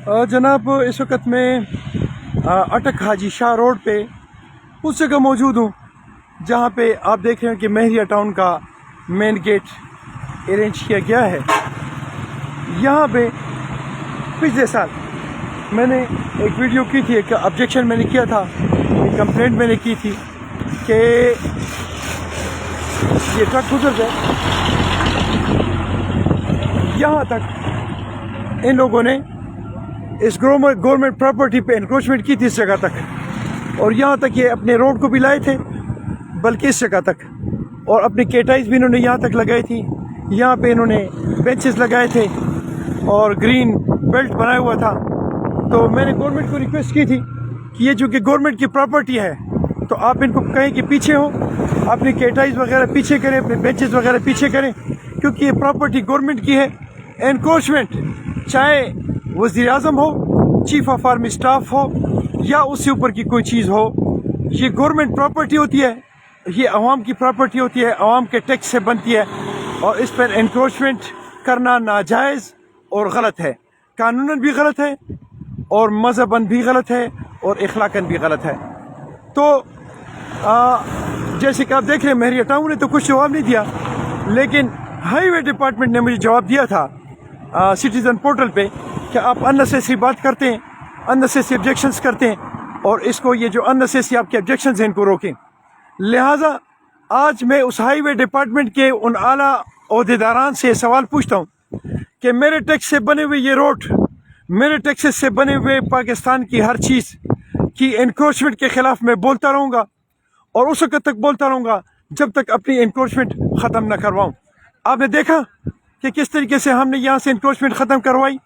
जनाब इस वक्त मैं अटक हाजी शाह रोड पे उस जगह मौजूद हूँ जहाँ पे आप देख रहे हैं कि महरिया टाउन का मेन गेट अरेंज किया गया है। यहाँ पे पिछले साल मैंने एक वीडियो की थी, एक ऑब्जेक्शन मैंने किया था, एक कंप्लेंट मैंने की थी कि ये ट्रक गुजर जाए। यहाँ तक इन लोगों ने इस गवर्नमेंट प्रॉपर्टी पे इंक्रोचमेंट की थी इस जगह तक, और यहाँ तक ये अपने रोड को भी लाए थे, बल्कि इस जगह तक, और अपनी केटाइज भी इन्होंने यहाँ तक लगाई थी। यहाँ पे इन्होंने बेंचेस लगाए थे और ग्रीन बेल्ट बनाया हुआ था। तो मैंने गवर्नमेंट को रिक्वेस्ट की थी कि ये जो कि गवर्नमेंट की प्रॉपर्टी है, तो आप इनको कहें कि पीछे हो, अपनी केटाइज वगैरह पीछे करें, अपने बेंचेस वगैरह पीछे करें, क्योंकि ये प्रॉपर्टी गवर्नमेंट की है। एनक्रोचमेंट चाहे वज़ीर आज़म हो, चीफ ऑफ आर्मी स्टाफ हो, या उससे ऊपर की कोई चीज़ हो, ये गवर्नमेंट प्रॉपर्टी होती है, ये अवाम की प्रॉपर्टी होती है, अवाम के टैक्स से बनती है, और इस पर एनक्रोचमेंट करना नाजायज़ और गलत है, कानूनन भी गलत है और मज़हबन भी गलत है और इखलाकन भी गलत है। तो जैसे कि आप देख रहे हैं, महरिया टाउन ने तो कुछ जवाब नहीं दिया, लेकिन हाईवे डिपार्टमेंट ने मुझे जवाब दिया था सिटीज़न पोर्टल पे कि आप अननेसेसरी बात करते हैं, अननेसेसरी ऑब्जेक्शंस करते हैं, और इसको ये जो अननेसेसरी आपके ऑब्जेक्शंस हैं इनको रोकें। लिहाजा आज मैं उस हाईवे डिपार्टमेंट के उन आला ओहदेदारान से सवाल पूछता हूँ कि मेरे टैक्स से बने हुए ये रोड, मेरे टैक्सेस से बने हुए पाकिस्तान की हर चीज़ की एनक्रोचमेंट के ख़िलाफ़ मैं बोलता रहूँगा, और उस वक्त तक बोलता रहूँगा जब तक अपनी एनक्रोचमेंट ख़त्म न करवाऊँ। आपने देखा कि किस तरीके से हमने यहाँ से एनक्रोचमेंट ख़त्म करवाई।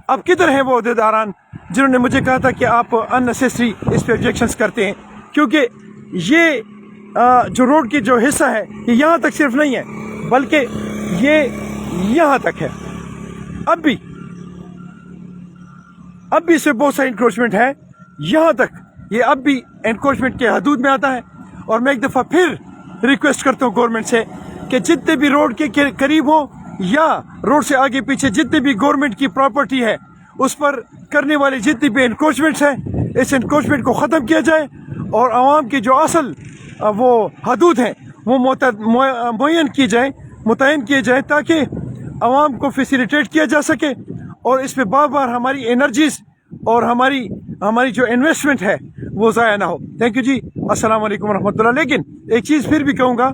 अब किधर हैं वो ओहदेदारान जिन्होंने मुझे कहा था कि आप अननेसेसरी इस पर ऑब्जेक्शंस करते हैं, क्योंकि ये जो रोड की जो हिस्सा है ये यहाँ तक सिर्फ नहीं है, बल्कि ये यहाँ तक है। अब भी इससे बहुत सारी इंक्रोचमेंट है यहाँ तक, ये अब भी एनक्रोचमेंट के हदूद में आता है। और मैं एक दफ़ा फिर रिक्वेस्ट करता हूँ गवर्नमेंट से कि जितने भी रोड के करीब हो या रोड से आगे पीछे जितने भी गवर्नमेंट की प्रॉपर्टी है उस पर करने वाली जितनी भी एनक्रोचमेंट्स हैं, इस एनक्रोचमेंट को ख़त्म किया जाए, और आवाम की जो असल वो हदूद हैं वो मुतय्यन किए जाए, ताकि आवाम को फैसिलिटेट किया जा सके, और इस पे बार बार हमारी एनर्जीज और हमारी जो इन्वेस्टमेंट है वो ज़ाया ना हो। थैंक यू जी, अस्सलाम वालेकुम रहमतुल्लाह। लेकिन एक चीज़ फिर भी कहूँगा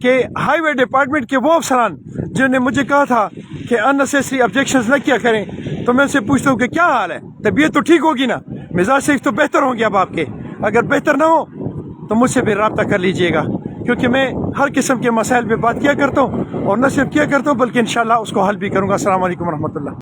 कि हाईवे डिपार्टमेंट के वो अफसरान जिन्होंने मुझे कहा था कि अननेसेसरी ऑब्जेक्शंस न किया करें, तो मैं उनसे पूछता हूँ कि क्या हाल है, तबीयत तो ठीक होगी ना, मिजाज से तो बेहतर होंगे अब आपके। अगर बेहतर ना हो तो मुझसे भी रब्ता कर लीजिएगा, क्योंकि मैं हर किस्म के मसाइल पे बात किया करता हूँ, और न सिर्फ किया करता हूँ बल्कि इंशाल्लाह उसको हल भी करूँगा। अस्सलाम वालेकुम रहमतुल्लाह।